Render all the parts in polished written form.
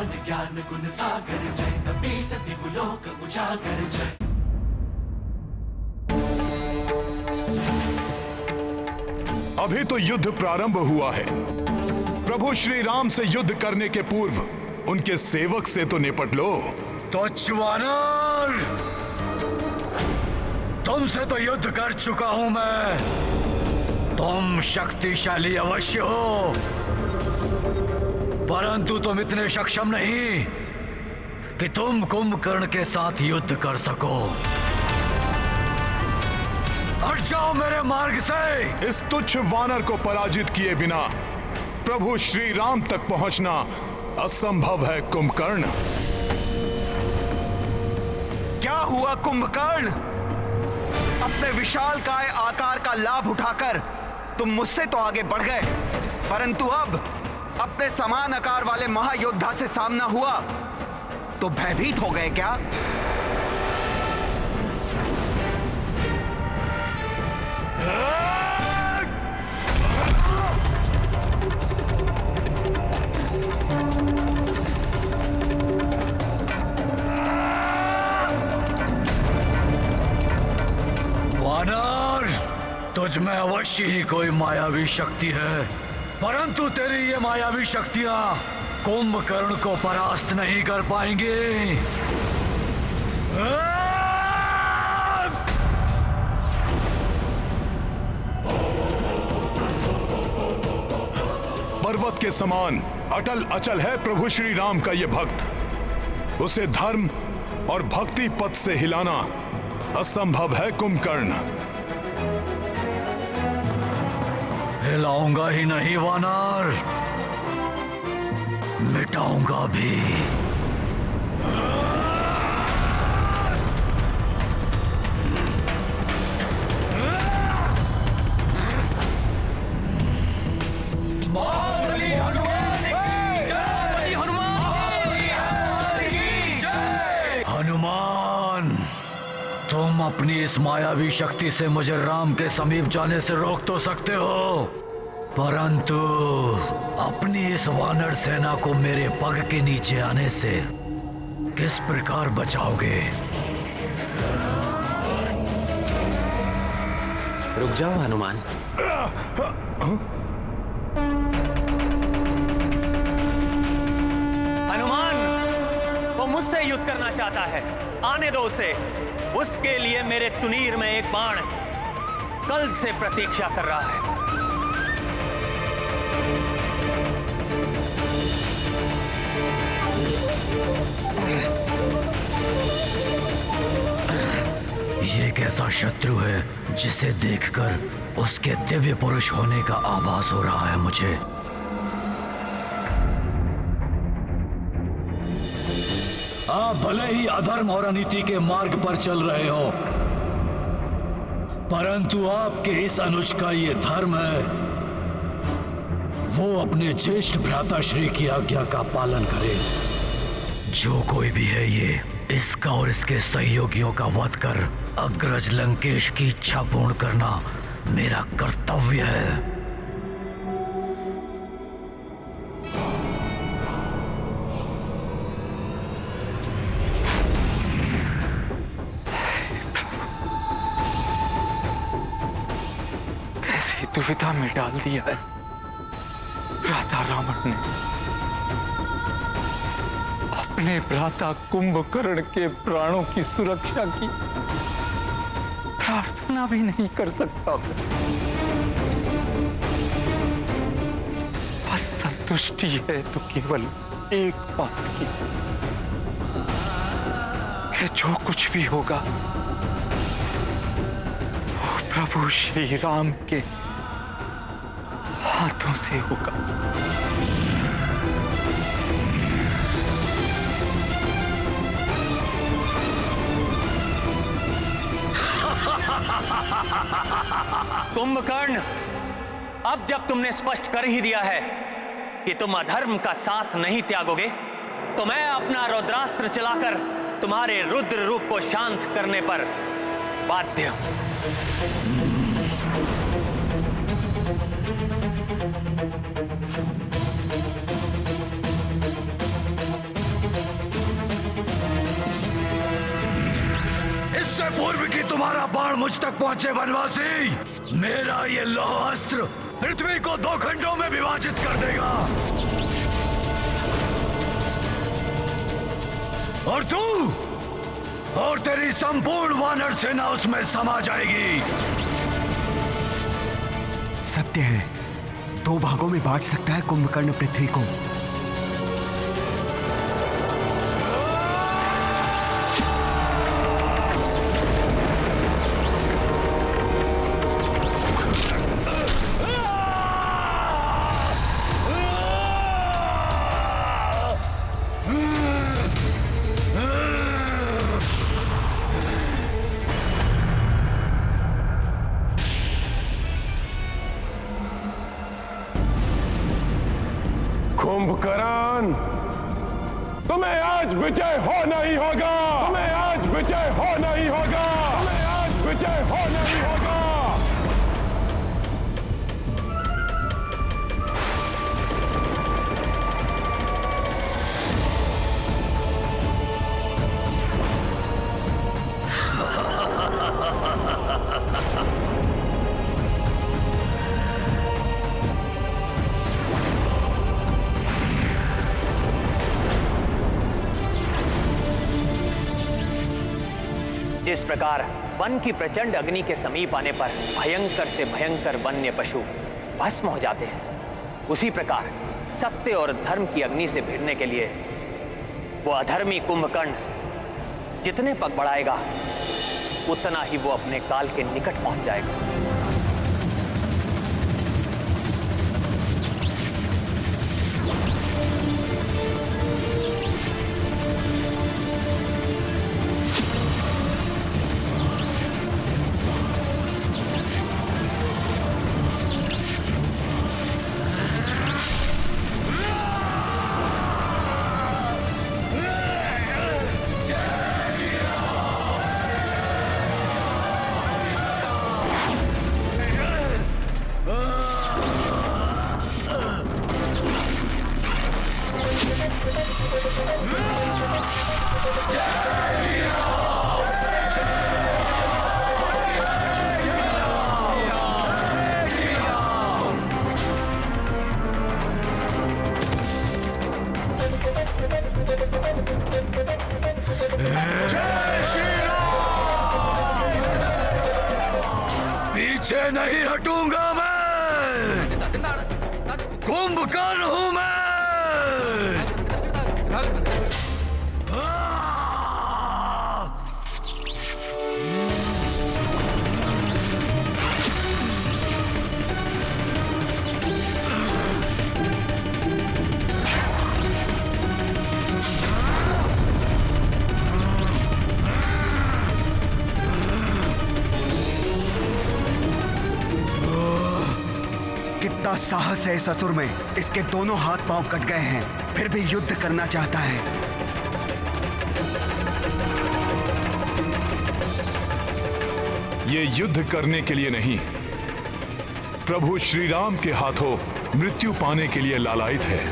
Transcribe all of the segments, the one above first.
भगवान ज्ञान गुण सागर जय, कपि सतिगु लोक उजागर जय। अभी तो युद्ध प्रारंभ हुआ है। प्रभु श्री राम से युद्ध करने के पूर्व उनके सेवक से तो निपट लो। तुच्छ वानर, तुमसे तो युद्ध कर चुका हूं मैं। तुम शक्तिशाली अवश्य हो, परंतु तुम इतने सक्षम नहीं कि तुम कुंभकर्ण के साथ युद्ध कर सको। हट जाओ मेरे मार्ग से। इस तुच्छ वानर को पराजित किए बिना प्रभु श्री राम तक पहुंचना असंभव है कुंभकर्ण। क्या हुआ कुंभकर्ण? अपने विशालकाय आकार का लाभ उठाकर तुम मुझसे तो आगे बढ़ गए, परंतु अब अपने समान आकार वाले महायोद्धा से सामना हुआ तो भयभीत हो गए क्या? वानर, तुझ में अवश्य ही कोई मायावी शक्ति है, परंतु तेरी ये मायावी शक्तियां कुंभकर्ण को परास्त नहीं कर पाएंगी। पर्वत के समान अटल अचल है प्रभु श्री राम का ये भक्त। उसे धर्म और भक्ति पथ से हिलाना असंभव है कुंभकर्ण। हिलाऊंगा ही नहीं वानर, मिटाऊंगा भी। हनुमान, तुम अपनी इस मायावी शक्ति से मुझे राम के समीप जाने से रोक तो सकते हो, परंतु अपनी इस वानर सेना को मेरे पग के नीचे आने से किस प्रकार बचाओगे? रुक जाओ हनुमान। हनुमान, वो मुझसे युद्ध करना चाहता है, आने दो उसे। उसके लिए मेरे तुनीर में एक बाण कल से प्रतीक्षा कर रहा है। ये एक ऐसा शत्रु है जिसे देखकर उसके दिव्य पुरुष होने का आभास हो रहा है मुझे। आप भले ही अधर्म और अनीति के मार्ग पर चल रहे हो, परंतु आपके इस अनुज का ये धर्म है, वो अपने ज्येष्ठ भ्राताश्री की आज्ञा का पालन करे। जो कोई भी है ये, इसका और इसके सहयोगियों का वध कर अग्रज लंकेश की इच्छा पूर्ण करना मेरा कर्तव्य है। कैसी दुविधा में डाल दिया है भ्राता रावण ने। अपने भ्राता कुंभकर्ण के प्राणों की सुरक्षा की प्रार्थना भी नहीं कर सकता। बस संतुष्टि है तो केवल एक बात की कि जो कुछ भी होगा वो प्रभु श्री राम के हाथों से होगा। कुंभकर्ण, अब जब तुमने स्पष्ट कर ही दिया है कि तुम अधर्म का साथ नहीं त्यागोगे, तो मैं अपना रुद्रास्त्र चलाकर तुम्हारे रुद्र रूप को शांत करने पर बाध्य हूं। तुम्हारा बाण मुझ तक पहुंचे वनवासी। मेरा ये लौह अस्त्र पृथ्वी को 2 खंडों में विभाजित कर देगा और तू और तेरी संपूर्ण वानर सेना उसमें समा जाएगी। सत्य है, 2 भागों में बांट सकता है कुंभकर्ण पृथ्वी को। कुंभकर्ण, तुम्हें आज विजय होना ही होगा। तुम्हें आज विजय होना ही होगा। तुम्हें आज विजय होना ही होगा। जिस प्रकार वन की प्रचंड अग्नि के समीप आने पर भयंकर से भयंकर वन्य पशु भस्म हो जाते हैं, उसी प्रकार सत्य और धर्म की अग्नि से भिड़ने के लिए वो अधर्मी कुंभकर्ण जितने पग बढ़ाएगा उतना ही वो अपने काल के निकट पहुंच जाएगा। पीछे नहीं हटूंगा मैं, कुंभकर्ण हूं मैं। कितना साहस है इस असुर में। इसके दोनों हाथ पांव कट गए हैं, फिर भी युद्ध करना चाहता है। ये युद्ध करने के लिए नहीं, प्रभु श्री राम के हाथों मृत्यु पाने के लिए लालायित है।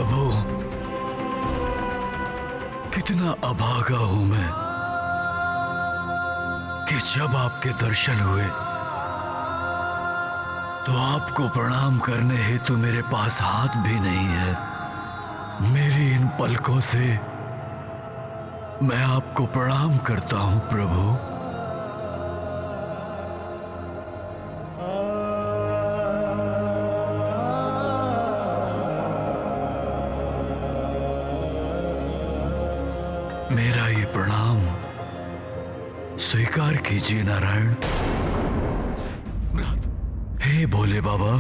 प्रभु, कितना अभागा हूं मैं कि जब आपके दर्शन हुए तो आपको प्रणाम करने हेतु मेरे पास हाथ भी नहीं है। मेरी इन पलकों से मैं आपको प्रणाम करता हूं प्रभु। मेरा ये प्रणाम स्वीकार कीजिए नारायण। हे भोले बाबा,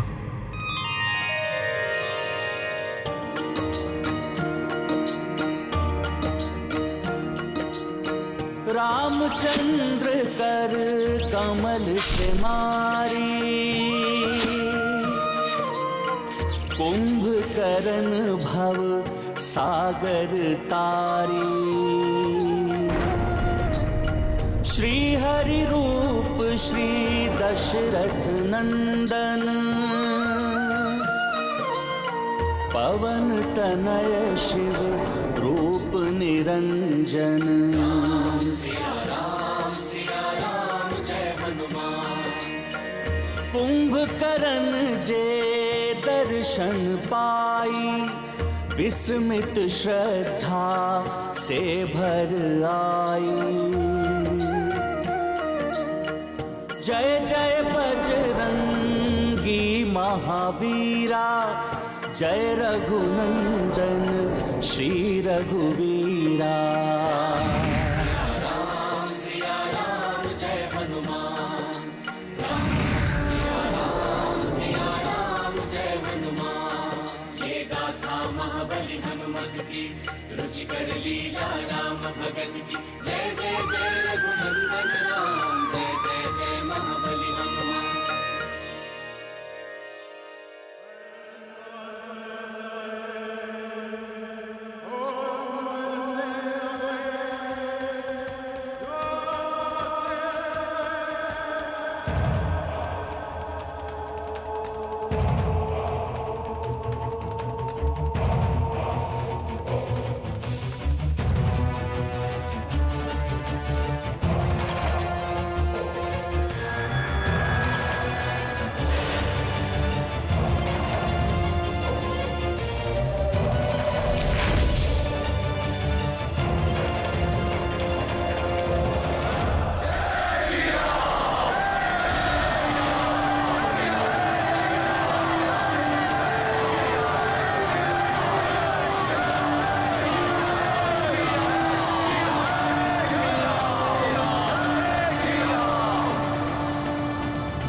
रामचंद्र कर कमल से मारी, कुंभकर्ण भव सागर तारी। श्री हरि रूप श्री दशरथ नंदन, पवन तनय शिव रूप निरंजन। कुंभकर्ण जे दर्शन पाई, विस्मित श्रद्धा से भर आई। जय जय बजरंगी महावीरा, जय रघुनंदन श्री रघुवीरा।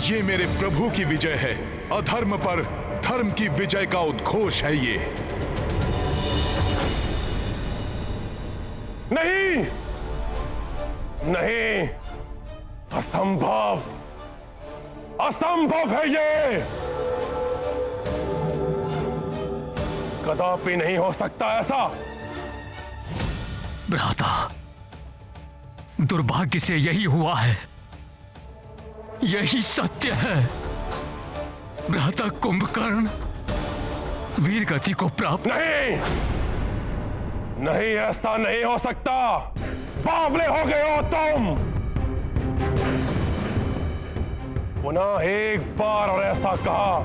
ये मेरे प्रभु की विजय है। अधर्म पर धर्म की विजय का उद्घोष है ये। नहीं, नहीं, असंभव, असंभव है ये। कदापि नहीं हो सकता ऐसा। भ्राता, दुर्भाग्य से यही हुआ है, यही सत्य है। भ्राता कुंभकर्ण वीर गति को प्राप्त। नहीं, नहीं, ऐसा नहीं हो सकता। बावले हो गए हो तुम। पुनः एक बार और ऐसा कहा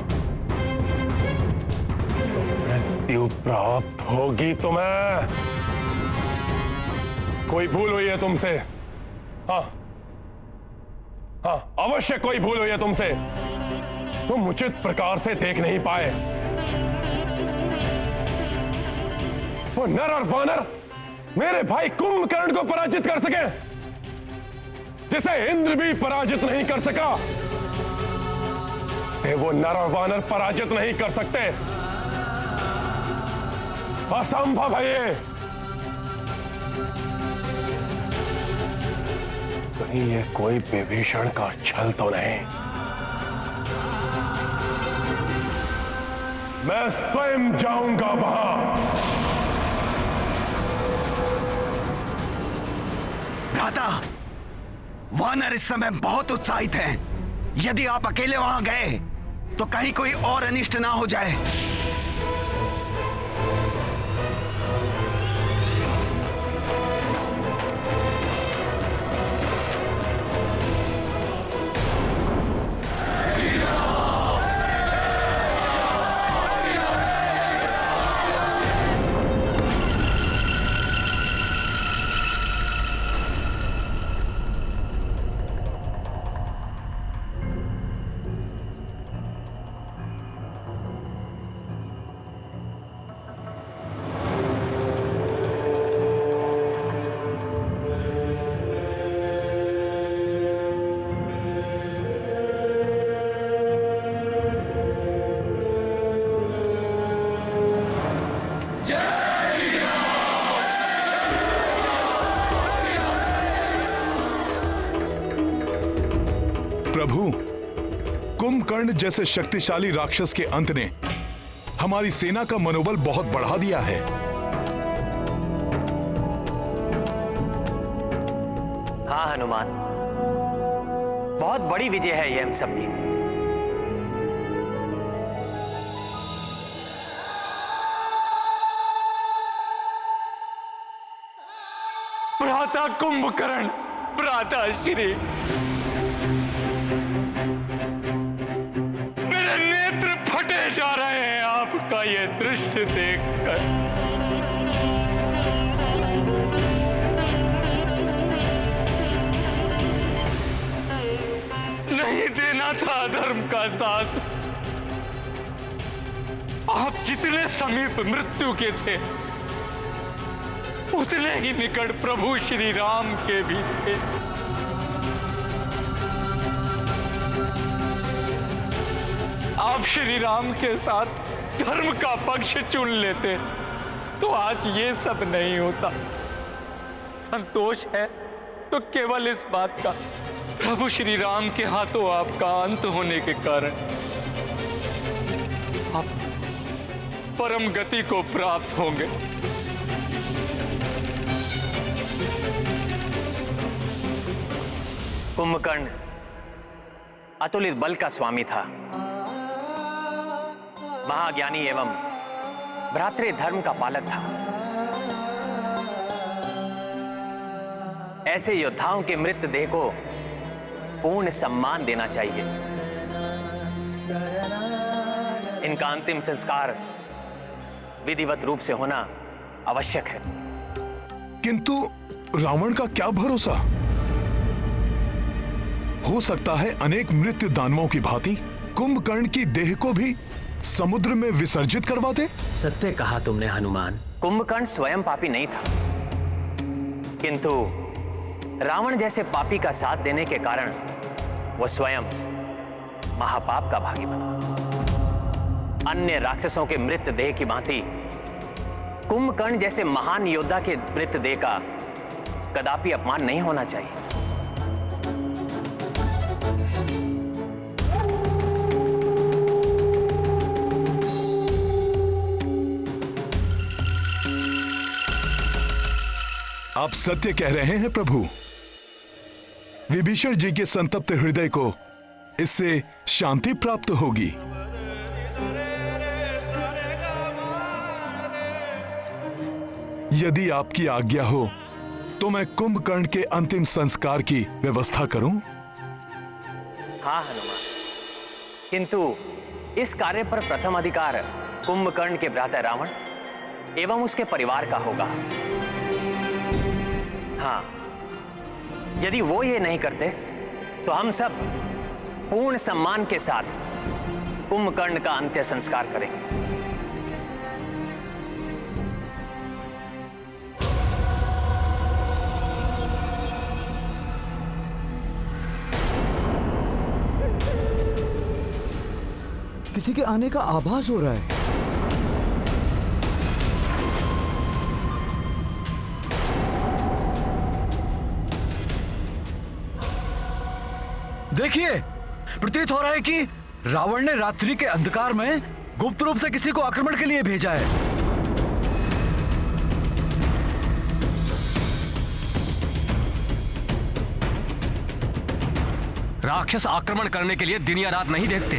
तो मृत्यु प्राप्त होगी तुम्हें। कोई भूल हुई है तुमसे। हाँ, हाँ, अवश्य कोई भूल हुई है तुमसे। तुम उचित प्रकार से देख नहीं पाए। वो नर और वानर मेरे भाई कुंभकर्ण को पराजित कर सके, जिसे इंद्र भी पराजित नहीं कर सका, वो नर और वानर पराजित नहीं कर सकते। असंभव है ये। कहीं ये कोई विभीषण का छल तो नहीं। मैं स्वयं जाऊंगा वहां। भ्राता, वानर इस समय बहुत उत्साहित हैं। यदि आप अकेले वहां गए तो कहीं कोई और अनिष्ट ना हो जाए। प्रभु, कुंभकर्ण जैसे शक्तिशाली राक्षस के अंत ने हमारी सेना का मनोबल बहुत बढ़ा दिया है। हाँ हनुमान, बहुत बड़ी विजय है ये हम सबकी। भ्राता कुंभकर्ण, भ्राता श्री, मेरे नेत्र फटे जा रहे हैं आपका ये दृश्य देखकर। नहीं देना था धर्म का साथ। आप जितने समीप मृत्यु के थे, उतने ही निकट प्रभु श्री राम के भी थे। आप श्री राम के साथ धर्म का पक्ष चुन लेते तो आज ये सब नहीं होता। संतोष है तो केवल इस बात का, प्रभु श्री राम के हाथों आपका अंत होने के कारण आप परम गति को प्राप्त होंगे। कुंभकर्ण अतुलित बल का स्वामी था, महाज्ञानी एवं भ्रातृ धर्म का पालक था। ऐसे योद्धाओं के मृत देह को पूर्ण सम्मान देना चाहिए। इनका अंतिम संस्कार विधिवत रूप से होना आवश्यक है। किंतु रावण का क्या भरोसा? हो सकता है अनेक मृत्यु दानवों की भांति कुंभकर्ण की देह को भी समुद्र में विसर्जित करवा दे। सत्य कहा तुमने हनुमान। कुंभकर्ण स्वयं पापी नहीं था, किंतु रावण जैसे पापी का साथ देने के कारण वो स्वयं महापाप का भागी बना। अन्य राक्षसों के मृत देह की भांति कुंभकर्ण जैसे महान योद्धा के मृत देह का कदापि अपमान नहीं होना चाहिए। आप सत्य कह रहे हैं प्रभु। विभीषण जी के संतप्त हृदय को इससे शांति प्राप्त होगी। यदि आपकी आज्ञा हो तो मैं कुंभकर्ण के अंतिम संस्कार की व्यवस्था करूं? हाँ हनुमान, किंतु इस कार्य पर प्रथम अधिकार कुंभकर्ण के भ्राता रावण एवं उसके परिवार का होगा। हाँ, यदि वो ये नहीं करते तो हम सब पूर्ण सम्मान के साथ कुंभकर्ण का अंत्य संस्कार करेंगे। किसी के आने का आभास हो रहा है। देखिए, प्रतीत हो रहा है कि रावण ने रात्रि के अंधकार में गुप्त रूप से किसी को आक्रमण के लिए भेजा है। राक्षस आक्रमण करने के लिए दिन या रात नहीं देखते।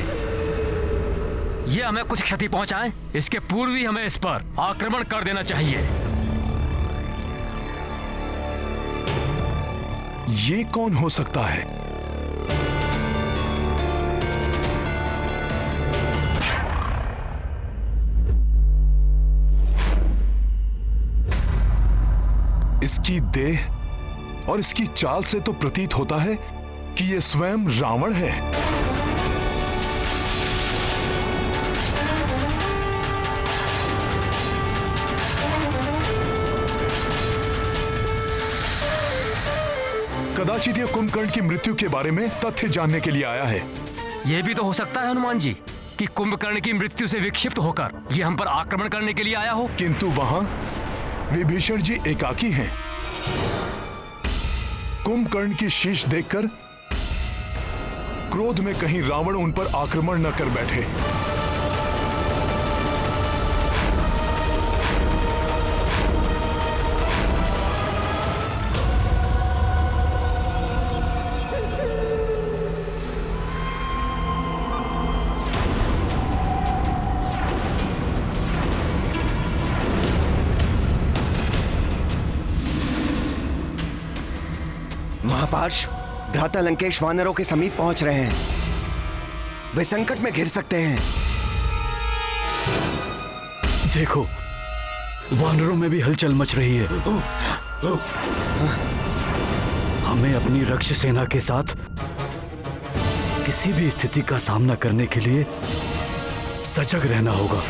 ये हमें कुछ क्षति पहुंचाए, इसके पूर्व ही हमें इस पर आक्रमण कर देना चाहिए। ये कौन हो सकता है? इसकी देह और इसकी चाल से तो प्रतीत होता है कि यह स्वयं रावण है। कदाचित यह कुंभकर्ण की मृत्यु के बारे में तथ्य जानने के लिए आया है। यह भी तो हो सकता है हनुमान जी कि कुंभकर्ण की मृत्यु से विक्षिप्त होकर यह हम पर आक्रमण करने के लिए आया हो। किंतु वहां विभीषण जी एकाकी हैं। कुंभकर्ण की शीश देखकर क्रोध में कहीं रावण उन पर आक्रमण न कर बैठे। महापार्श, भ्राता लंकेश वानरों के समीप पहुंच रहे हैं। वे संकट में घिर सकते हैं। देखो, वानरों में भी हलचल मच रही है। हमें अपनी रक्ष सेना के साथ किसी भी स्थिति का सामना करने के लिए सजग रहना होगा।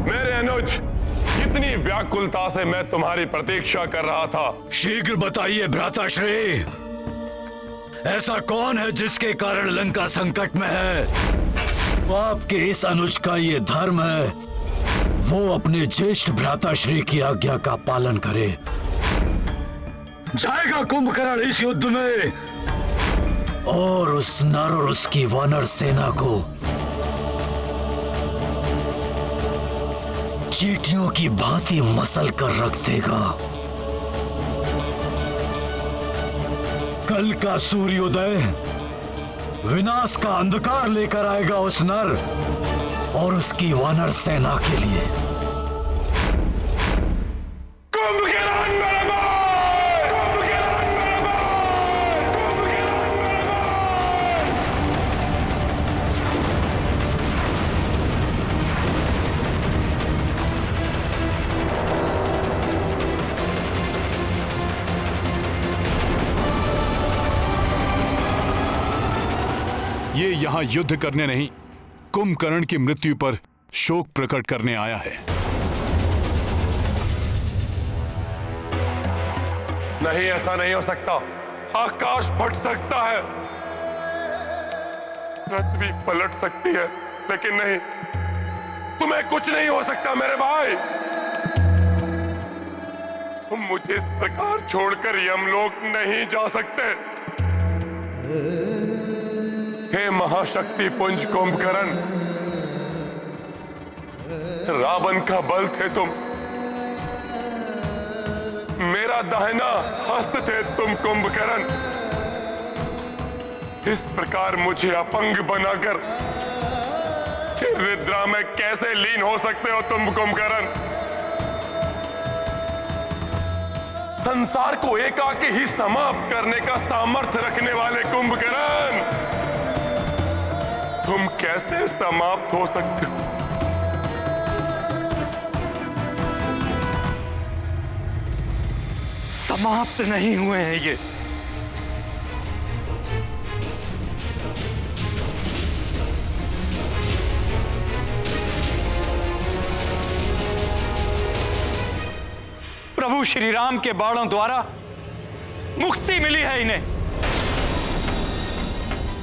मेरे अनुज, कितनी व्याकुलता से मैं तुम्हारी प्रतीक्षा कर रहा था। शीघ्र बताइए भ्राताश्री, ऐसा कौन है जिसके कारण लंका संकट में है? आपके इस अनुज का ये धर्म है, वो अपने ज्येष्ठ भ्राताश्री की आज्ञा का पालन करे। जाएगा कुंभकर्ण इस युद्ध में और उस नर और उसकी वानर सेना को चींटियों की भांति मसल कर रख देगा। कल का सूर्योदय विनाश का अंधकार लेकर आएगा उस नर और उसकी वानर सेना के लिए। ये यहाँ युद्ध करने नहीं, कुंभकर्ण की मृत्यु पर शोक प्रकट करने आया है। नहीं, ऐसा नहीं हो सकता। आकाश फट सकता है, पृथ्वी पलट सकती है, लेकिन नहीं, तुम्हें कुछ नहीं हो सकता मेरे भाई। तुम मुझे इस प्रकार छोड़कर यमलोक नहीं जा सकते। हे महाशक्ति पुंज कुंभकर्ण, रावण का बल थे तुम, मेरा दाहिना हस्त थे तुम कुंभकर्ण। इस प्रकार मुझे अपंग बनाकर निद्रा में कैसे लीन हो सकते हो तुम कुंभकर्ण? संसार को एकाकी ही समाप्त करने का सामर्थ्य रखने वाले कुंभकर्ण, तुम कैसे समाप्त हो सकते हो? समाप्त नहीं हुए हैं ये। प्रभु श्री राम के बाणों द्वारा मुक्ति मिली है इन्हें।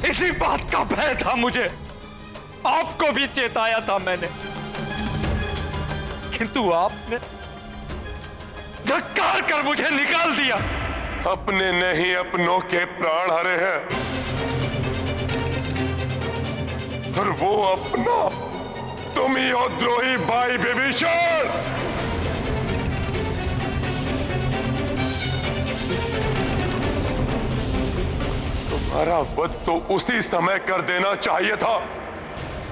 इसी बात का भय था मुझे, आपको भी चेताया था मैंने, किंतु आपने धक्कार कर मुझे निकाल दिया। अपने नहीं अपनों के प्राण हरे हैं, और वो अपना तुम ही हो द्रोही भाई विभीषण। तुम्हारा वध तो उसी समय कर देना चाहिए था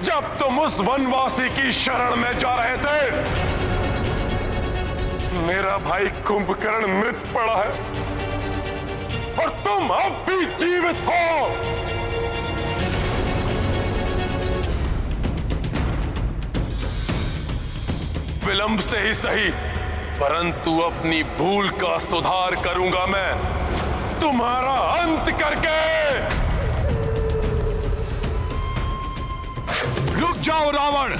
जब तुम उस वनवासी की शरण में जा रहे थे। मेरा भाई कुंभकर्ण मृत पड़ा है और तुम अब भी जीवित हो। विलंब से ही सही, परंतु अपनी भूल का सुधार करूंगा मैं, तुम्हारा अंत करके। रुक जाओ रावण,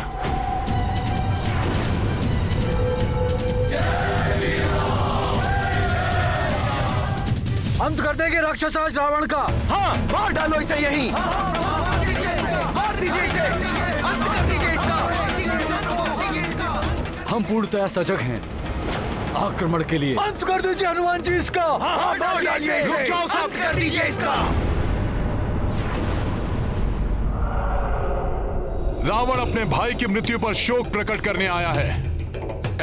अंत कर देंगे राक्षस रावण का। हाँ, मार डालो इसे यहीं। मार दीजिए इसे, अंत कर दीजिए इसका। हम पूर्णतया सजग हैं आक्रमण के लिए। अंत कर दीजिए हनुमान जी इसका। रुक जाओ, समाप्त कर दीजिए इसका। रावण अपने भाई की मृत्यु पर शोक प्रकट करने आया है।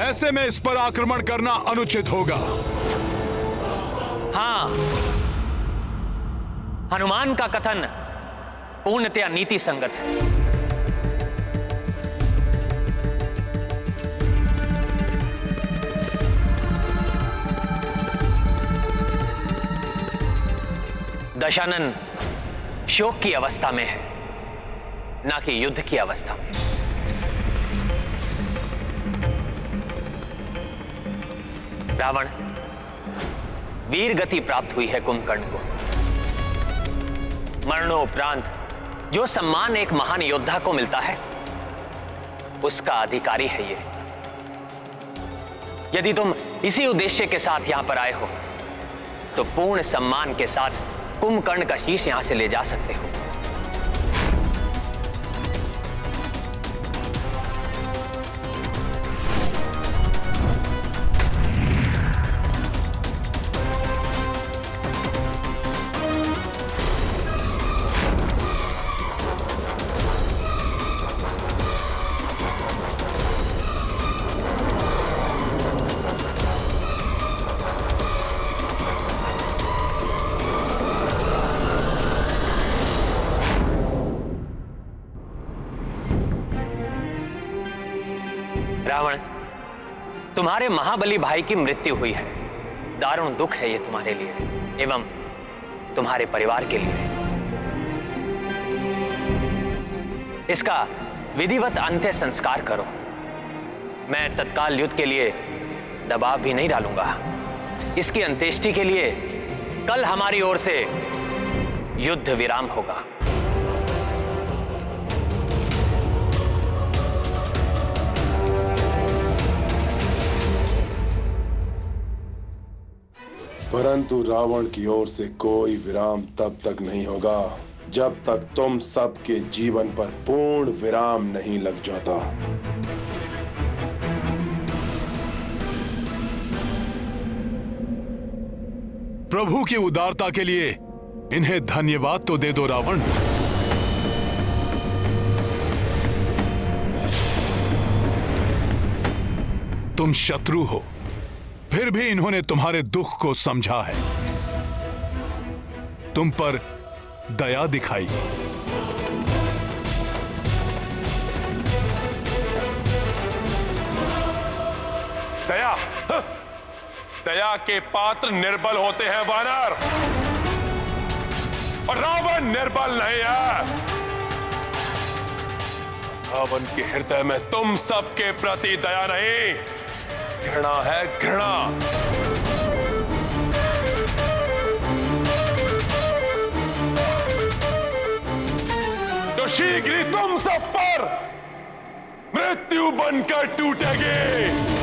ऐसे में इस पर आक्रमण करना अनुचित होगा। हाँ, हनुमान का कथन पूर्णतया नीति संगत है। दशानन शोक की अवस्था में है, ना कि युद्ध की अवस्था में। रावण, वीर गति प्राप्त हुई है कुंभकर्ण को। मरणोपरांत जो सम्मान एक महान योद्धा को मिलता है, उसका अधिकारी है ये। यदि तुम इसी उद्देश्य के साथ यहां पर आए हो, तो पूर्ण सम्मान के साथ कुंभकर्ण का शीश यहां से ले जा सकते हो। रावण, तुम्हारे महाबली भाई की मृत्यु हुई है। दारुण दुख है ये तुम्हारे लिए एवं तुम्हारे परिवार के लिए। इसका विधिवत अंत्य संस्कार करो। मैं तत्काल युद्ध के लिए दबाव भी नहीं डालूंगा। इसकी अंत्येष्टि के लिए कल हमारी ओर से युद्ध विराम होगा। परंतु रावण की ओर से कोई विराम तब तक नहीं होगा जब तक तुम सबके जीवन पर पूर्ण विराम नहीं लग जाता। प्रभु की उदारता के लिए इन्हें धन्यवाद तो दे दो रावण। तुम शत्रु हो, फिर भी इन्होंने तुम्हारे दुख को समझा है, तुम पर दया दिखाई। दया, दया के पात्र निर्बल होते हैं वानर, और रावण निर्बल नहीं है। रावण के हृदय में तुम सबके प्रति दया नहीं, घृणा है, घृणा। तो शीघ्र ही तुम सब पर मृत्यु बनकर टूटेगी।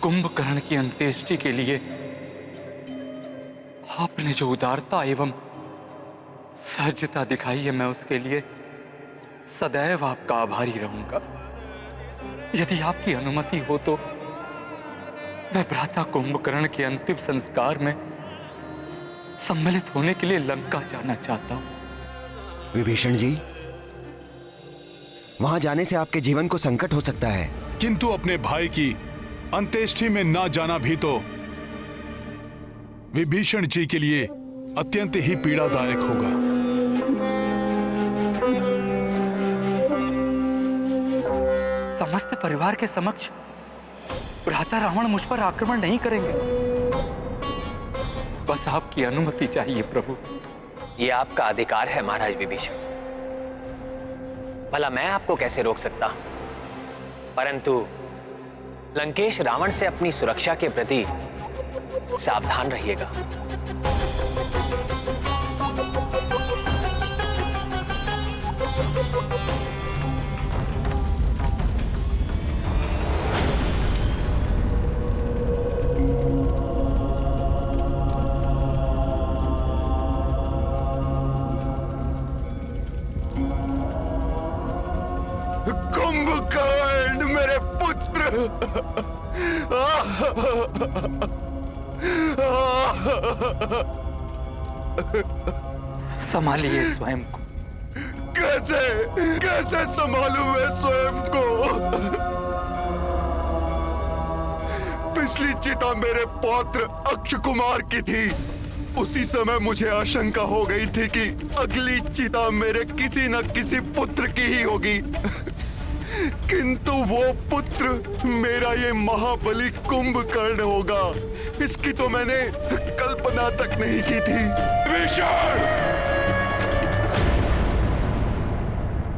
कुंभकर्ण की अंत्येष्टि के लिए आपने जो उदारता एवं सहजता दिखाई है, मैं उसके लिए सदैव आपका आभारी रहूंगा। यदि आपकी अनुमति हो तो मैं भ्राता कुंभकर्ण के अंतिम संस्कार में सम्मिलित होने के लिए लंका जाना चाहता हूं। विभीषण जी, वहां जाने से आपके जीवन को संकट हो सकता है। किंतु अपने भाई की अंत्येष्टि में ना जाना भी तो विभीषण जी के लिए अत्यंत ही पीड़ादायक होगा। समस्त परिवार के समक्ष भ्राता रावण मुझ पर आक्रमण नहीं करेंगे। बस आपकी अनुमति चाहिए प्रभु। यह आपका अधिकार है महाराज विभीषण। भला मैं आपको कैसे रोक सकता हूं? परंतु लंकेश रावण से अपनी सुरक्षा के प्रति सावधान रहिएगा। कुंभकर्ण मेरे पुत्र। संभालिए स्वयं को। कैसे कैसे संभालूं मैं स्वयं को? पिछली चिता मेरे पौत्र अक्ष कुमार की थी। उसी समय मुझे आशंका हो गई थी कि अगली चिता मेरे किसी न किसी पुत्र की ही होगी, किंतु वो पुत्र मेरा ये महाबली कुंभकर्ण होगा, इसकी तो मैंने कल्पना तक नहीं की थी। विभीषण,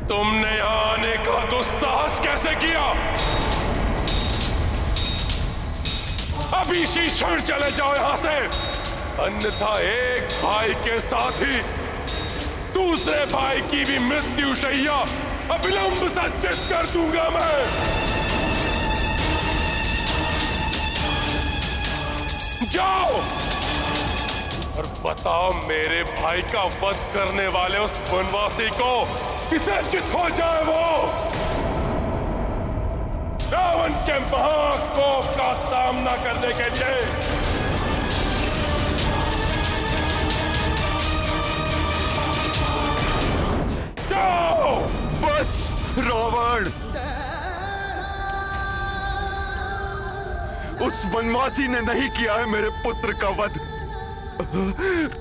तुमने यहाँ आने का दुस्साहस कैसे किया? अभी इसी क्षण चले जाओ यहाँ से, अन्यथा एक भाई के साथ ही दूसरे भाई की भी मृत्यु शैया अविलंब संचित कर दूंगा मैं। जाओ और बताओ मेरे भाई का वध करने वाले उस वनवासी को किसे चित हो जाए वो रावण के महाकोप का सामना करने के लिए। जाओ। बस रावण, उस वनवासी ने नहीं किया है मेरे पुत्र का वध।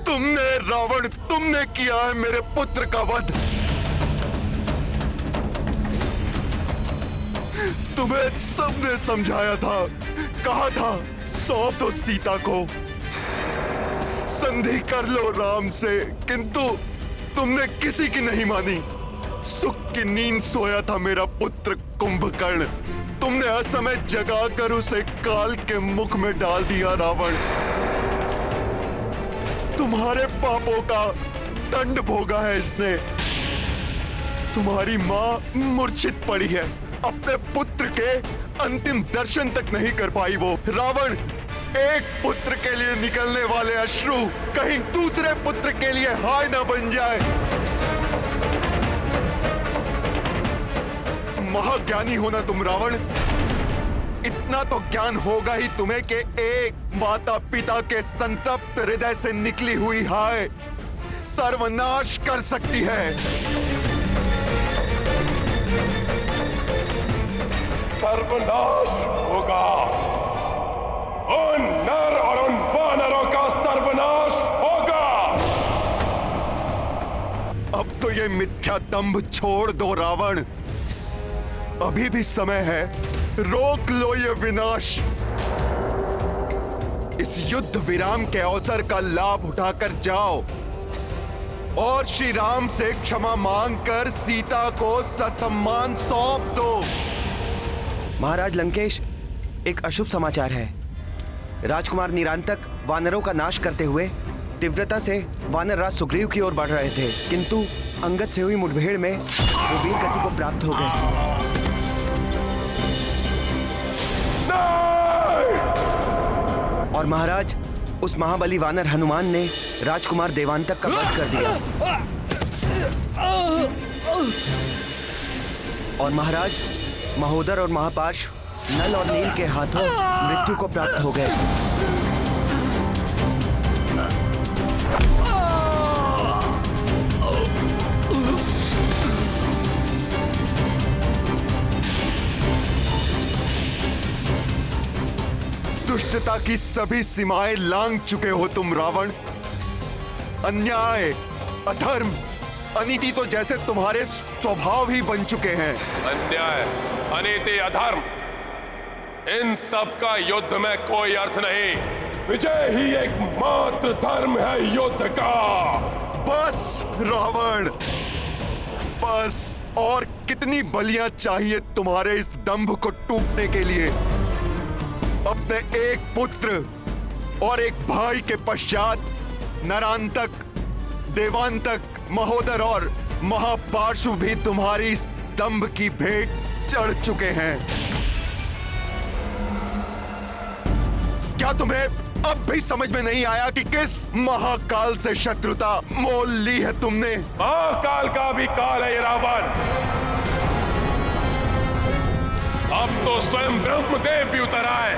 तुमने रावण, तुमने किया है मेरे पुत्र का वध। तुम्हें सबने समझाया था, कहा था सौंप दो सीता को, संधि कर लो राम से, किंतु तुमने किसी की नहीं मानी। सुख की नींद सोया था मेरा पुत्र कुंभकर्ण, तुमने असमय जगाकर उसे काल के मुख में डाल दिया रावण। तुम्हारे पापों का दंड भोगा है इसने। तुम्हारी मां मूर्छित पड़ी है, अपने पुत्र के अंतिम दर्शन तक नहीं कर पाई वो। रावण, एक पुत्र के लिए निकलने वाले अश्रु कहीं दूसरे पुत्र के लिए हाय न बन जाए। महाज्ञानी हो ना तुम रावण, इतना तो ज्ञान होगा ही तुम्हें कि एक माता पिता के संतप्त हृदय से निकली हुई हाय सर्वनाश कर सकती है। सर्वनाश होगा, उन नर और उन वानरों का सर्वनाश होगा। अब तो ये मिथ्या दंभ छोड़ दो रावण, अभी भी समय है, रोक लो ये विनाश। इस युद्ध विराम के अवसर का लाभ उठाकर जाओ और श्री राम से क्षमा मांगकर सीता को ससम्मान सौंप दो। महाराज लंकेश, एक अशुभ समाचार है। राजकुमार निरांतक वानरों का नाश करते हुए तीव्रता से वानर राज सुग्रीव की ओर बढ़ रहे थे, किंतु अंगद से हुई मुठभेड़ में वो वीर गति को प्राप्त हो गए। और महाराज, उस महाबली वानर हनुमान ने राजकुमार देवांतक का वध कर दिया। और महाराज, महोदर और महापार्श्व नल और नील के हाथों मृत्यु को प्राप्त हो गए। दुष्टता की सभी सीमाएं लांघ चुके हो तुम रावण। अन्याय, अधर्म, अनीति तो जैसे तुम्हारे स्वभाव ही बन चुके हैं। अन्याय, अनीति, अधर्म, इन सब का युद्ध में कोई अर्थ नहीं। विजय ही एकमात्र धर्म है युद्ध का। बस रावण, बस। और कितनी बलियां चाहिए तुम्हारे इस दंभ को टूटने के लिए? अपने एक पुत्र और एक भाई के पश्चात नरांतक, देवांतक, महोदर और महापार्श्व भी तुम्हारी इस दंभ की भेंट चढ़ चुके हैं। क्या तुम्हें अब भी समझ में नहीं आया कि किस महाकाल से शत्रुता मोल ली है तुमने? महाकाल का भी काल है रावण। अब तो स्वयं ब्रह्मदेव भी उतर आए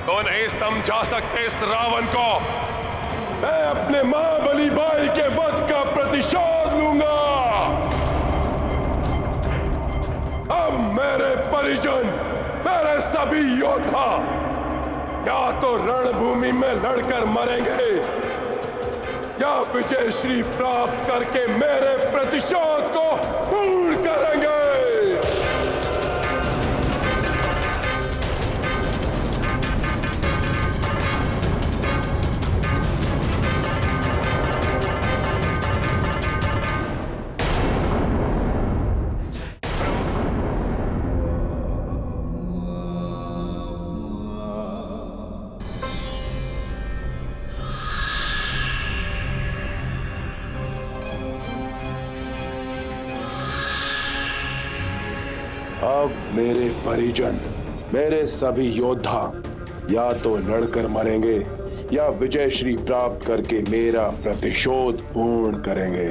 तो नहीं समझा सकते इस रावण को। मैं अपने महाबली भाई के वध का प्रतिशोध लूंगा। अब मेरे परिजन, मेरे सभी योद्धा या तो रणभूमि में लड़कर मरेंगे या विजय श्री प्राप्त करके मेरे प्रतिशोध को पूर्ण करेंगे। अब मेरे परिजन, मेरे सभी योद्धा या तो लड़कर मरेंगे या विजय श्री प्राप्त करके मेरा प्रतिशोध पूर्ण करेंगे।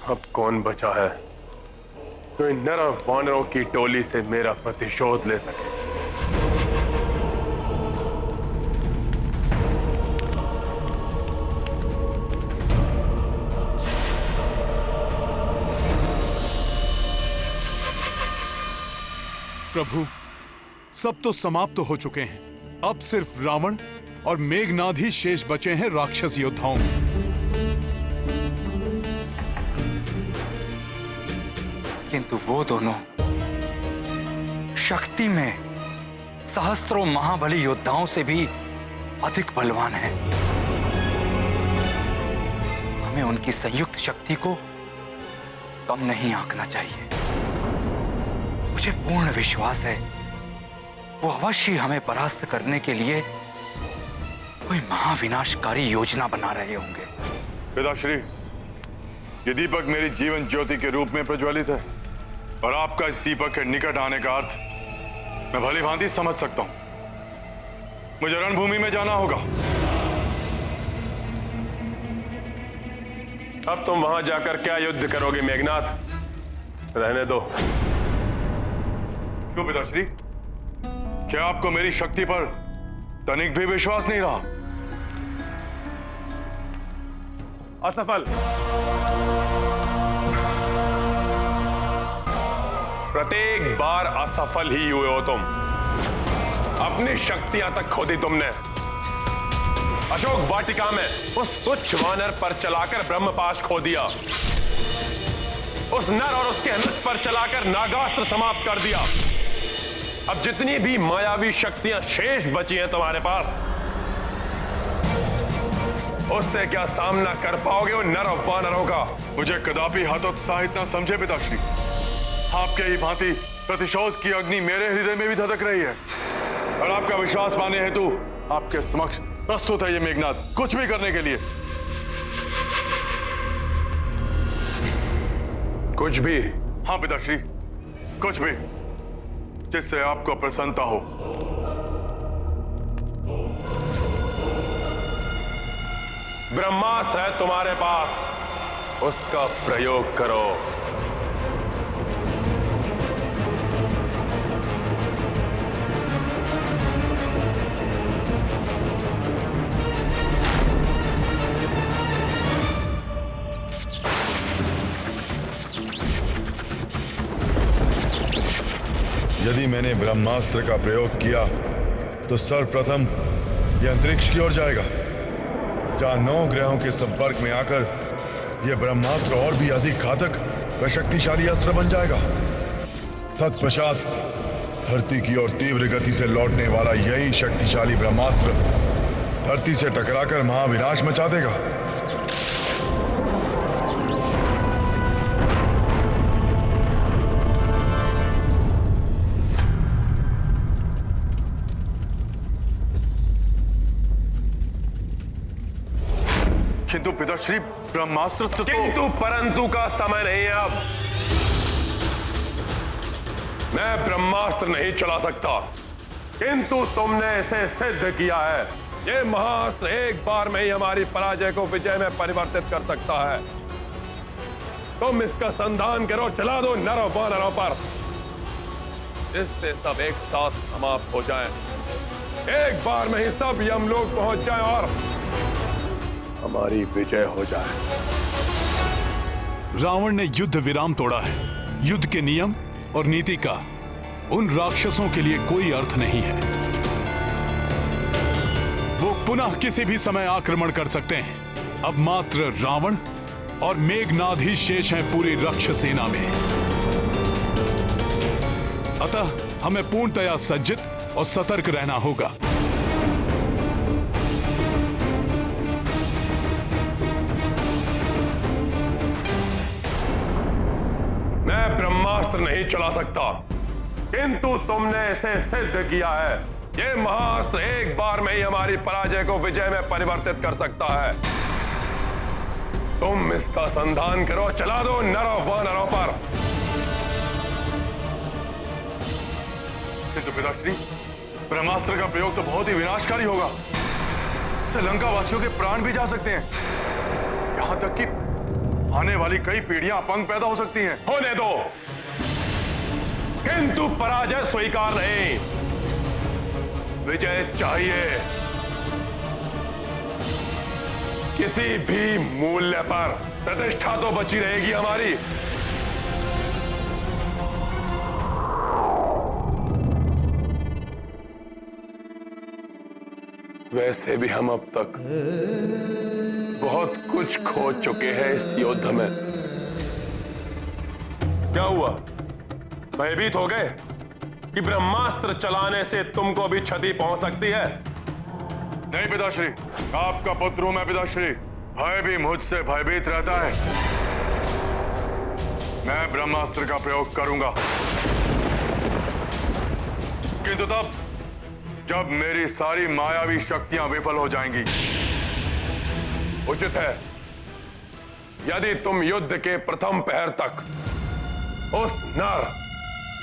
अब कौन बचा है जो इन नर और वानरों की टोली से मेरा प्रतिशोध ले सके? प्रभु, सब तो समाप्त हो चुके हैं। अब सिर्फ रावण और मेघनाद ही शेष बचे हैं राक्षस योद्धाओं में। किंतु वो दोनों शक्ति में सहस्त्रों महाबली योद्धाओं से भी अधिक बलवान हैं। हमें उनकी संयुक्त शक्ति को कम नहीं आंकना चाहिए। मुझे पूर्ण विश्वास है वो अवश्य हमें परास्त करने के लिए कोई महाविनाशकारी योजना बना रहे होंगे। पिताश्री, ये दीपक मेरी जीवन ज्योति के रूप में प्रज्वलित है और आपका इस दीपक के निकट आने का अर्थ मैं भली भांति समझ सकता हूं। मुझे रणभूमि में जाना होगा। अब तुम वहां जाकर क्या युद्ध करोगे मेघनाद? रहने दो। क्यों पिताश्री? क्या आपको मेरी शक्ति पर तनिक भी विश्वास नहीं रहा? असफल। प्रत्येक बार असफल ही हुए हो तुम। अपनी शक्तियां तक खो दी तुमने। अशोक वाटिका में उस तुच्छ वानर पर चलाकर ब्रह्मपाश खो दिया। उस नर और उसके अनुज पर चलाकर नागास्त्र समाप्त कर दिया। अब जितनी भी मायावी शक्तियां शेष बची हैं तुम्हारे पास, उससे क्या सामना कर पाओगे उन नर और वानरों का? मुझे कदापि हतोत्साहित न समझे पिताश्री। आपके ही भांति प्रतिशोध की अग्नि मेरे हृदय में भी धधक रही है और आपका विश्वास पाने हेतु आपके समक्ष प्रस्तुत है ये मेघनाद कुछ भी करने के लिए। कुछ भी? हाँ पिताश्री, कुछ भी जिससे आपको प्रसन्नता हो। ब्रह्मास्त्र है तुम्हारे पास, उसका प्रयोग करो। यदि मैंने ब्रह्मास्त्र का प्रयोग किया तो सर्वप्रथम यह अंतरिक्ष की ओर जाएगा, जहां 9 ग्रहों के संपर्क में आकर यह ब्रह्मास्त्र और भी अधिक घातक व शक्तिशाली अस्त्र बन जाएगा। तत्पश्चात धरती की ओर तीव्र गति से लौटने वाला यही शक्तिशाली ब्रह्मास्त्र धरती से टकराकर महाविनाश मचा देगा। किंतु पिताश्री ब्रह्मास्त्र तो किंतु परंतु का समय नहीं है अब। मैं ब्रह्मास्त्र नहीं चला सकता, किंतु तुमने इसे सिद्ध किया है। ये महाअस्त्र एक बार में ही हमारी पराजय को विजय में परिवर्तित कर सकता है। तुम इसका संधान करो, चला दो नरों वानरों पर, जिससे सब एक साथ समाप्त हो जाएं। एक बार में ही सब यमलोक पहुंच जाएं और हमारी विजय हो जाए। रावण ने युद्ध विराम तोड़ा है। युद्ध के नियम और नीति का उन राक्षसों के लिए कोई अर्थ नहीं है। वो पुनः किसी भी समय आक्रमण कर सकते हैं। अब मात्र रावण और मेघनाद ही शेष हैं पूरी राक्षस सेना में। अतः हमें पूर्णतया सज्जित और सतर्क रहना होगा। मैं ब्रह्मास्त्र नहीं चला सकता, किंतु तुमने इसे सिद्ध किया है। ये महाअस्त्र एक बार में ही हमारी पराजय को विजय में परिवर्तित कर सकता है। तुम इसका संधान करो, चला दो नरों वानरों पर। किंतु पिताश्री ब्रह्मास्त्र का प्रयोग तो बहुत ही विनाशकारी होगा। इससे लंका वासियों के प्राण भी जा सकते हैं, यहां तक कि आने वाली कई पीढ़ियां अपंग पैदा हो सकती हैं। होने दो, किंतु पराजय स्वीकार नहीं, विजय चाहिए किसी भी मूल्य पर। प्रतिष्ठा तो बची रहेगी हमारी। वैसे भी हम अब तक बहुत कुछ खो चुके हैं इस युद्ध में। क्या हुआ, भयभीत हो गए कि ब्रह्मास्त्र चलाने से तुमको भी क्षति पहुंच सकती है? नहीं पिताश्री, आपका पुत्र हूं मैं पिताश्री। भय भी मुझसे भयभीत रहता है। मैं ब्रह्मास्त्र का प्रयोग करूंगा, किंतु तब जब मेरी सारी मायावी शक्तियां विफल हो जाएंगी। उचित है, यदि तुम युद्ध के प्रथम पहर तक उस नर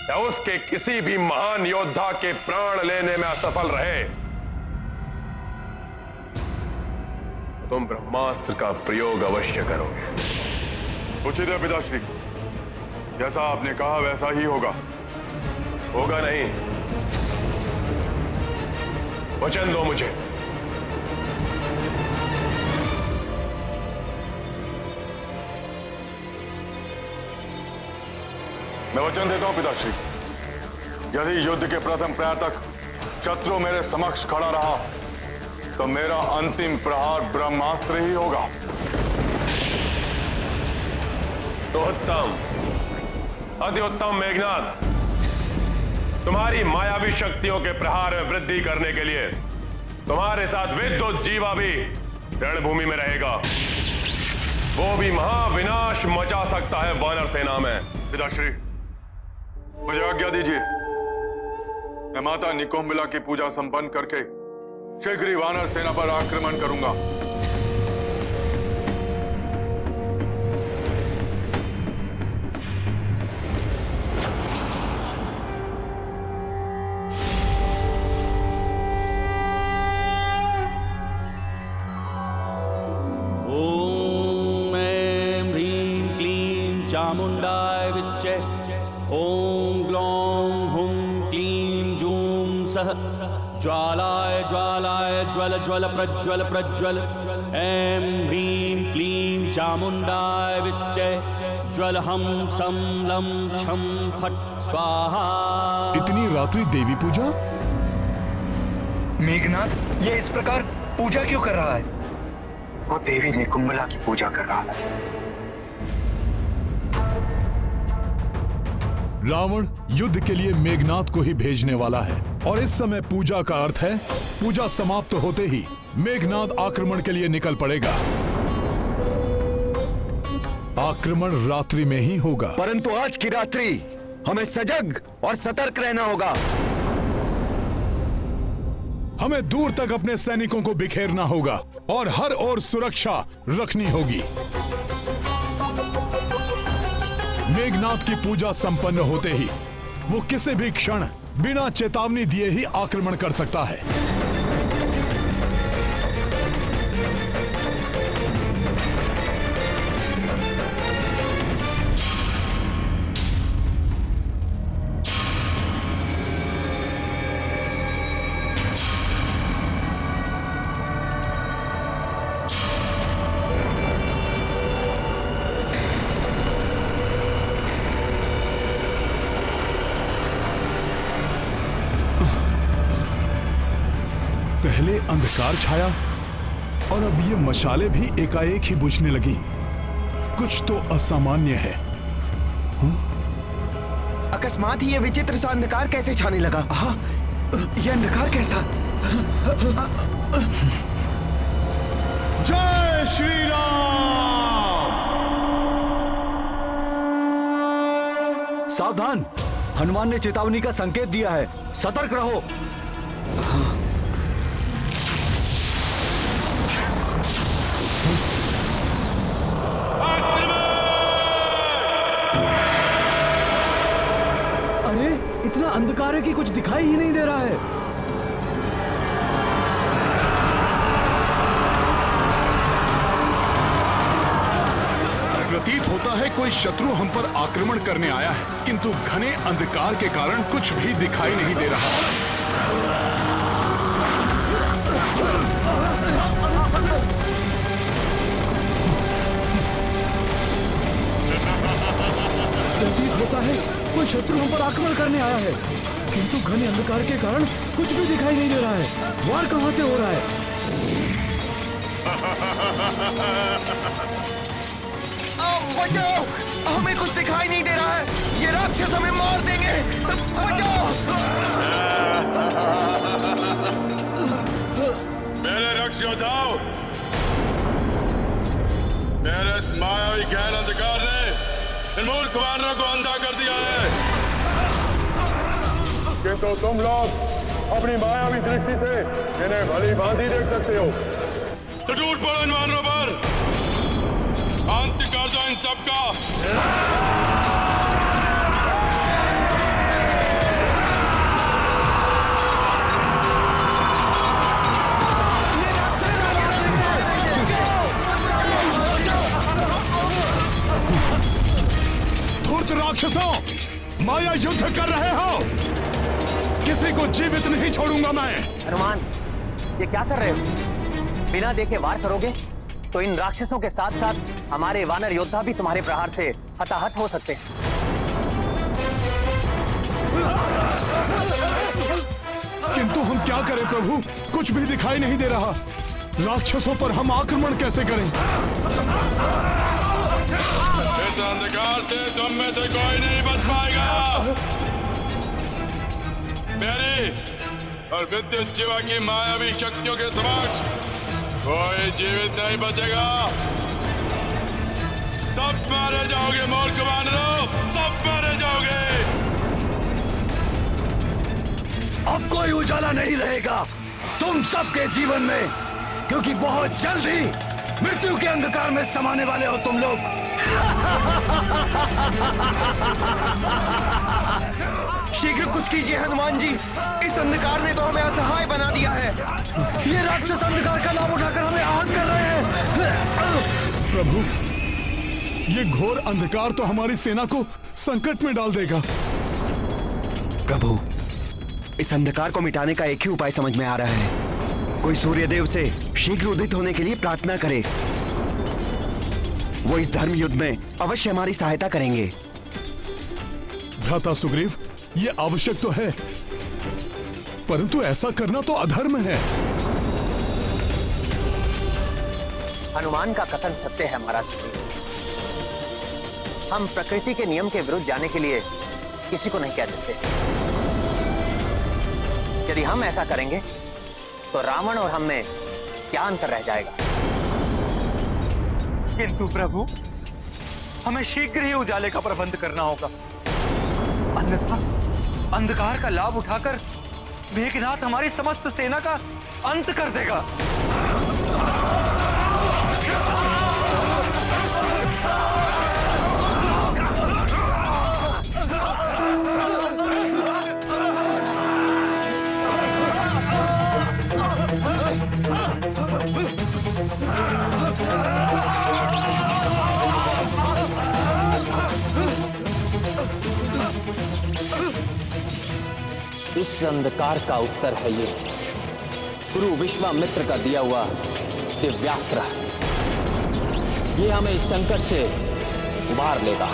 या उसके किसी भी महान योद्धा के प्राण लेने में असफल रहे, तो तुम ब्रह्मास्त्र का प्रयोग अवश्य करोगे। उचित है पिताश्री, जैसा आपने कहा वैसा ही होगा। होगा नहीं, वचन दो मुझे। मैं वचन देता हूं पिताश्री, यदि युद्ध के प्रथम प्रहार तक शत्रु मेरे समक्ष खड़ा रहा तो मेरा अंतिम प्रहार ब्रह्मास्त्र ही होगा। तो उत्तम, अति उत्तम मेघनाद। तुम्हारी मायावी शक्तियों के प्रहार में वृद्धि करने के लिए तुम्हारे साथ विद्युत जीवा भी रणभूमि में रहेगा। वो भी महाविनाश मचा सकता है वानर सेना में। पिताश्री, मुझे आज्ञा दीजिए। मैं माता निकोम्बिला की पूजा संपन्न करके शीघ्र ही वानर सेना पर आक्रमण करूंगा। चामुंडाय विच्चे ओम ग्लौं हुं क्लीं जूं सः ज्वालाय ज्वालाय ज्वल ज्वल प्रज्वल प्रज्वल ऐं ह्रीं क्लीं चामुंडाय विच्चे ज्वल हम सम लं छम फट स्वाहा। इतनी रात्रि देवी पूजा? मेघनाथ ये इस प्रकार पूजा क्यों कर रहा है? वो देवी निकुंबला की पूजा कर रहा है। रावण युद्ध के लिए मेघनाद को ही भेजने वाला है और इस समय पूजा का अर्थ है पूजा समाप्त होते ही मेघनाद आक्रमण के लिए निकल पड़ेगा। आक्रमण रात्रि में ही होगा, परंतु आज की रात्रि हमें सजग और सतर्क रहना होगा। हमें दूर तक अपने सैनिकों को बिखेरना होगा और हर ओर सुरक्षा रखनी होगी। मेघनाथ की पूजा संपन्न होते ही वो किसी भी क्षण बिना चेतावनी दिए ही आक्रमण कर सकता है। पहले अंधकार छाया और अब ये मशाले भी एकाएक ही बुझने लगी। कुछ तो असामान्य है। अकस्मात ही ये विचित्र सा अंधकार कैसे छाने लगा? हाँ, ये अंधकार कैसा? जय श्री राम। सावधान, हनुमान ने चेतावनी का संकेत दिया है, सतर्क रहो। अरे इतना अंधकार है कि कुछ दिखाई ही नहीं दे रहा है। प्रतीत होता है कोई शत्रु हम पर आक्रमण करने आया है, किंतु घने अंधकार के कारण कुछ भी दिखाई नहीं दे रहा। प्रतीत होता है कोई शत्रु हम पर आक्रमण करने आया है, किंतु घने अंधकार के कारण कुछ भी दिखाई नहीं दे रहा है। वार कहां से हो रहा है? बचाओ, हमें कुछ दिखाई नहीं दे रहा है। ये राक्षस हमें मार देंगे। बचाओ। मेरे रक्ष योद्धाओं, मेरे इस मायावी गहन अंधकार ने इन मूर्ख वानरों को अंधा कर दिया है। किंतु तुम लोग अपनी मायावी दृष्टि से इन्हें भली भांति देख सकते हो। तो टूट पड़ो इन वानरों पर, अंत कर दो इन सबका। धूर्त राक्षसों, माया युद्ध कर रहे हो, किसी को जीवित नहीं छोड़ूंगा मैं। हनुमान, ये क्या कर रहे हो? बिना देखे वार करोगे तो इन राक्षसों के साथ साथ हमारे वानर योद्धा भी तुम्हारे प्रहार से हताहत हो सकते हैं। किंतु हम क्या करें प्रभु, कुछ भी दिखाई नहीं दे रहा। राक्षसों पर हम आक्रमण कैसे करें? इस अंधकार से तुम में से कोई नहीं बच पाएगा। मेरी और विद्युत जीवा की मायावी शक्तियों के समक्ष कोई जीवित नहीं बचेगा। सब मारे जाओगे मूर्ख वानरों, सब मारे जाओगे। अब कोई उजाला नहीं रहेगा तुम सबके जीवन में, क्योंकि बहुत जल्द ही मृत्यु के अंधकार में समाने वाले हो तुम लोग। शीघ्र कुछ कीजिए हनुमान जी, इस अंधकार ने तो हमें असहाय बना दिया है। ये राक्षस अंधकार का लाभ उठाकर हमें आहत कर रहे हैं। प्रभु, ये घोर अंधकार तो हमारी सेना को संकट में डाल देगा। प्रभु, इस अंधकार को मिटाने का एक ही उपाय समझ में आ रहा है। कोई सूर्यदेव से शीघ्र उदित होने के लिए प्रार्थना करे। वो इस धर्म युद्ध में अवश्य हमारी सहायता करेंगे। भ्राता सुग्रीव, ये आवश्यक तो है, परंतु ऐसा करना तो अधर्म है। हनुमान का कथन सत्य है महाराज सुग्रीव। हम प्रकृति के नियम के विरुद्ध जाने के लिए किसी को नहीं कह सकते। यदि हम ऐसा करेंगे तो रावण और हम में क्या अंतर रह जाएगा। किंतु प्रभु, हमें शीघ्र ही उजाले का प्रबंध करना होगा, अन्यथा अंधकार का लाभ उठाकर मेघनाथ हमारी समस्त सेना का अंत कर देगा। इस अंधकार का उत्तर है ये गुरु विश्वामित्र का दिया हुआ दिव्यास्त्र। ये हमें इस संकट से उबार लेगा।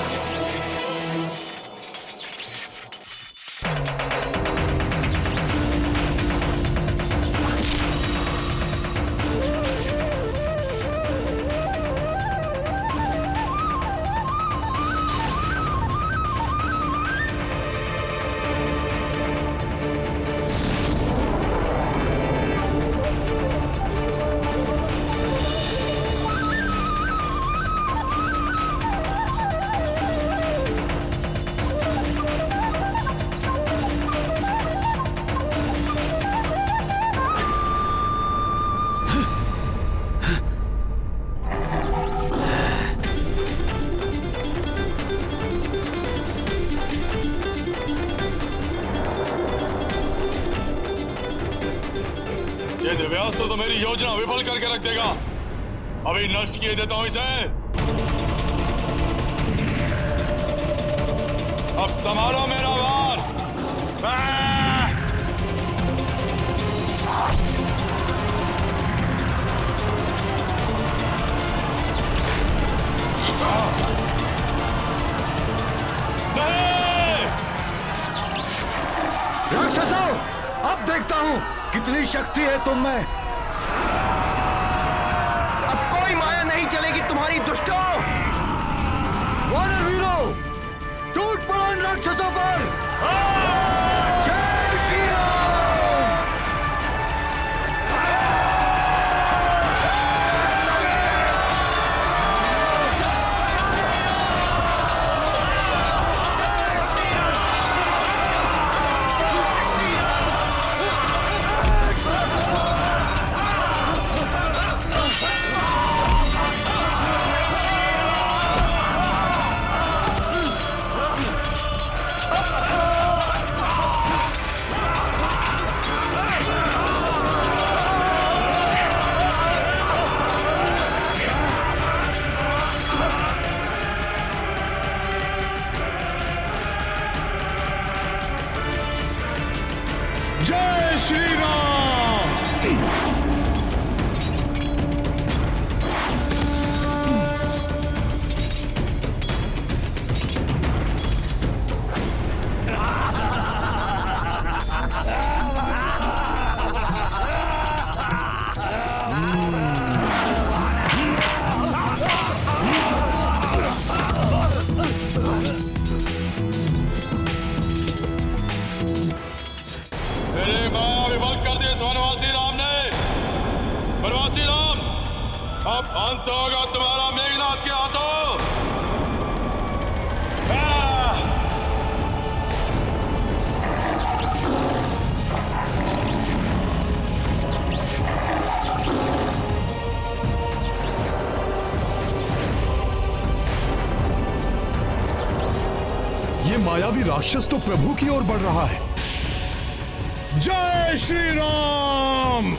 ये दिव्यास्त्र तो मेरी योजना विफल करके रख देगा। अभी नष्ट किए देता हूं इसे। अब संभालो मेरा वार। राक्षसों, अब देखता हूं कितनी शक्ति है तुम में। अब कोई माया नहीं चलेगी तुम्हारी दुष्टों। वानर वीरों, टूट पड़ो इन राक्षसों पर। जय श्री राम। जय श्री राम। मेरे माया विफल कर दी इस वनवासी राम ने। वनवासी राम, अब अंत होगा तुम्हारा मेघनाथ के हाथों। ये मायावी राक्षस तो प्रभु की ओर बढ़ रहा है। जय श्री राम।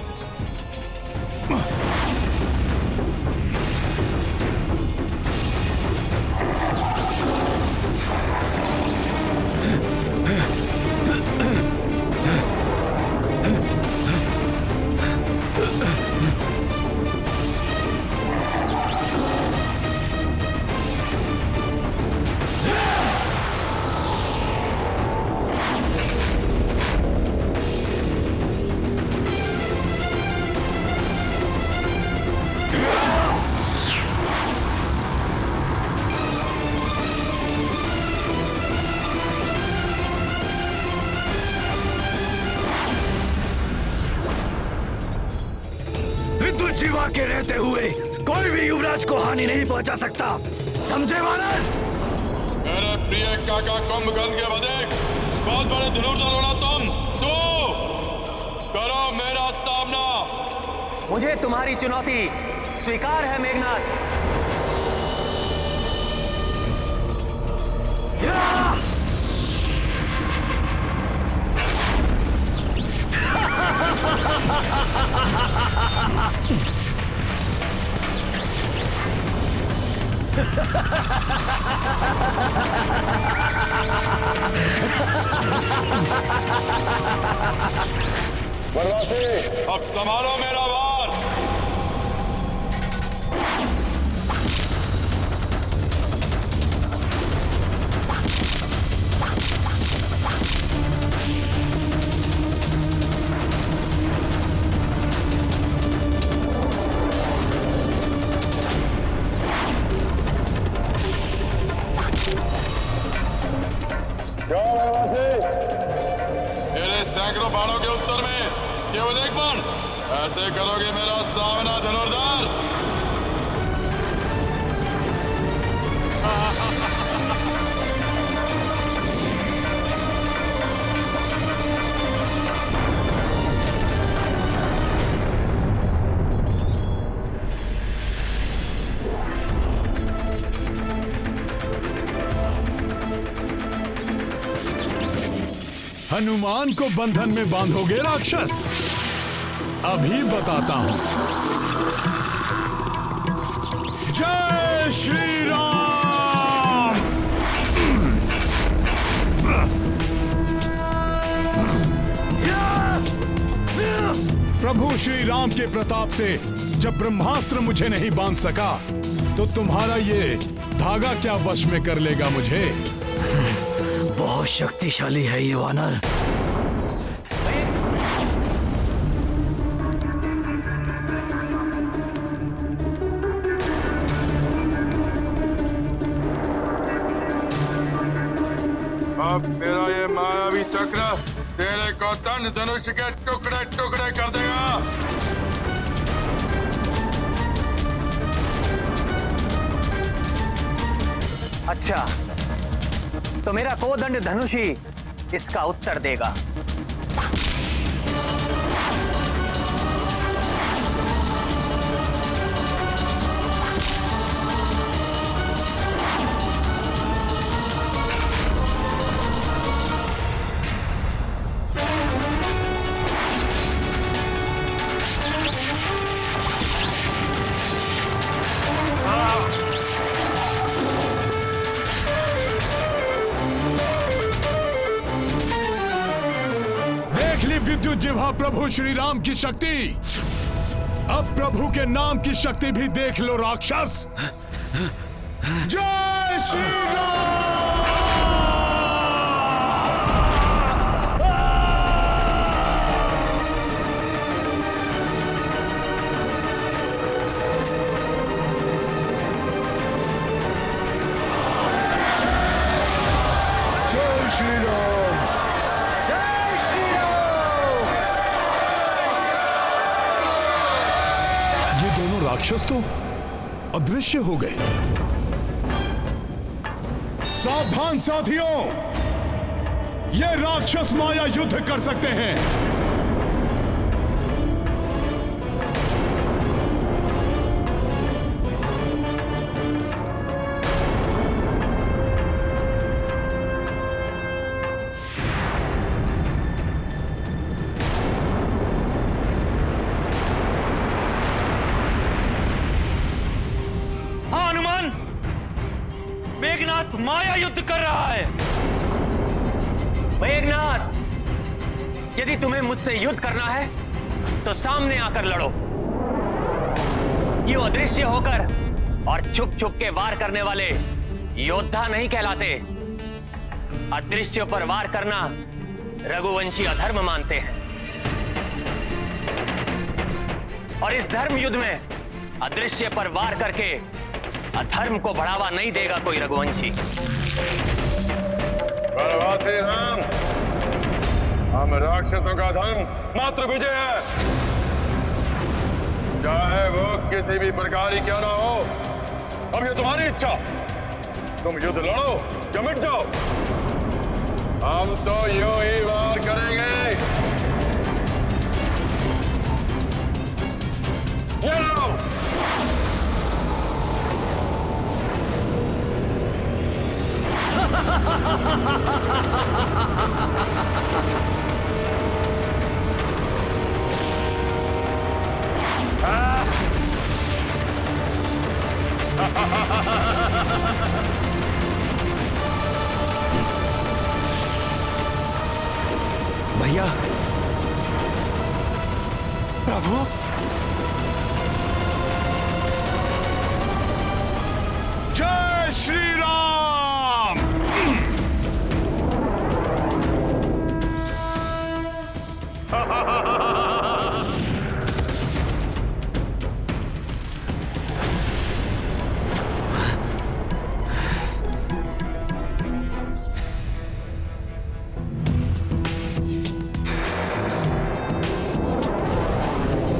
शिवा के रहते हुए कोई भी युवराज को हानि नहीं पहुंचा सकता, समझे वानर? मेरे प्रिय काका कुंभकर्ण के वधे बहुत बड़े धनुर्धर हो ना तुम। तो मुझे तुम्हारी चुनौती स्वीकार है मेघनाथ। वनवासी, अब संभालो मेरा वार। मेरे सैकड़ों बाणों के उत्तर में केवल एक बाण, ऐसे करोगे मेरा सामना धनुर्धर? हनुमान को बंधन में बांधोगे राक्षस? अभी बताता हूं। जय श्री राम। प्रभु श्री राम के प्रताप से जब ब्रह्मास्त्र मुझे नहीं बांध सका, तो तुम्हारा ये धागा क्या वश में कर लेगा मुझे? बहुत शक्तिशाली है ये वानर। अब मेरा ये मायावी चक्र तेरे को तन धनुष के टुकड़े टुकड़े कर देगा। अच्छा, तो मेरा कोदंड धनुष ही इसका उत्तर देगा। विद्युत जिह्वा प्रभु श्री राम की शक्ति। अब प्रभु के नाम की शक्ति भी देख लो राक्षस। जय श्री राम। जय श्री राम। राक्षस तो अदृश्य हो गए। सावधान साथियों, ये राक्षस माया युद्ध कर सकते हैं। मेघनाथ माया युद्ध कर रहा है। मेघनाथ, यदि तुम्हें मुझसे युद्ध करना है तो सामने आकर लड़ो। ये अदृश्य होकर और छुप छुप के वार करने वाले योद्धा नहीं कहलाते। अदृश्य पर वार करना रघुवंशी अधर्म मानते हैं, और इस धर्म युद्ध में अदृश्य पर वार करके अधर्म को बढ़ावा नहीं देगा कोई रघुवंशी। वनवासी राम, हम राक्षसों का धर्म मात्र विजय है, चाहे वो किसी भी प्रकार ही क्यों ना हो। अब ये तुम्हारी इच्छा, तुम युद्ध लड़ो या मिट जाओ। हम तो यूं ही वार करेंगे। भैया, प्रभु, जय श्री राम।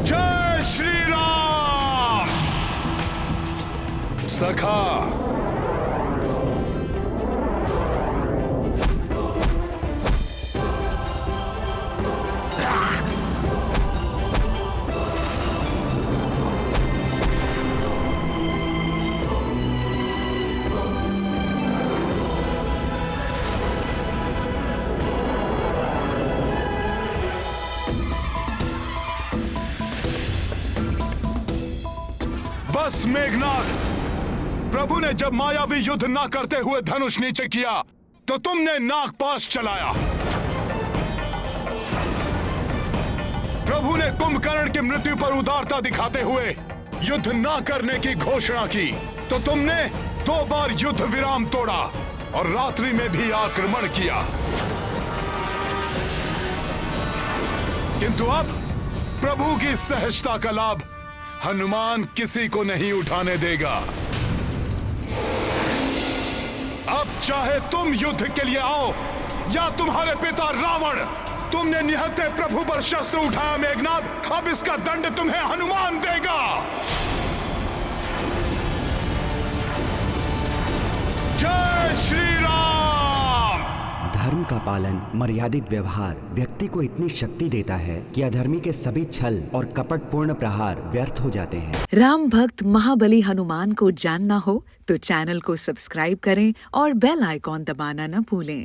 जय श्री राम। सखा, बस मेघनाथ, प्रभु ने जब मायावी युद्ध न करते हुए धनुष नीचे किया तो तुमने नागपाश चलाया। प्रभु ने कुंभकर्ण की मृत्यु पर उदारता दिखाते हुए युद्ध न करने की घोषणा की तो तुमने 2 बार युद्ध विराम तोड़ा और रात्रि में भी आक्रमण किया। किंतु अब प्रभु की सहजता का लाभ हनुमान किसी को नहीं उठाने देगा। अब चाहे तुम युद्ध के लिए आओ या तुम्हारे पिता रावण, तुमने निहत्थे प्रभु पर शस्त्र उठाया मेघनाथ, अब इसका दंड तुम्हें हनुमान देगा। जय श्री राम। धर्म का पालन, मर्यादित व्यवहार व्यक्ति को इतनी शक्ति देता है कि अधर्मी के सभी छल और कपटपूर्ण प्रहार व्यर्थ हो जाते हैं। राम भक्त महाबली हनुमान को जानना हो तो चैनल को सब्सक्राइब करें और बेल आइकॉन दबाना न भूलें।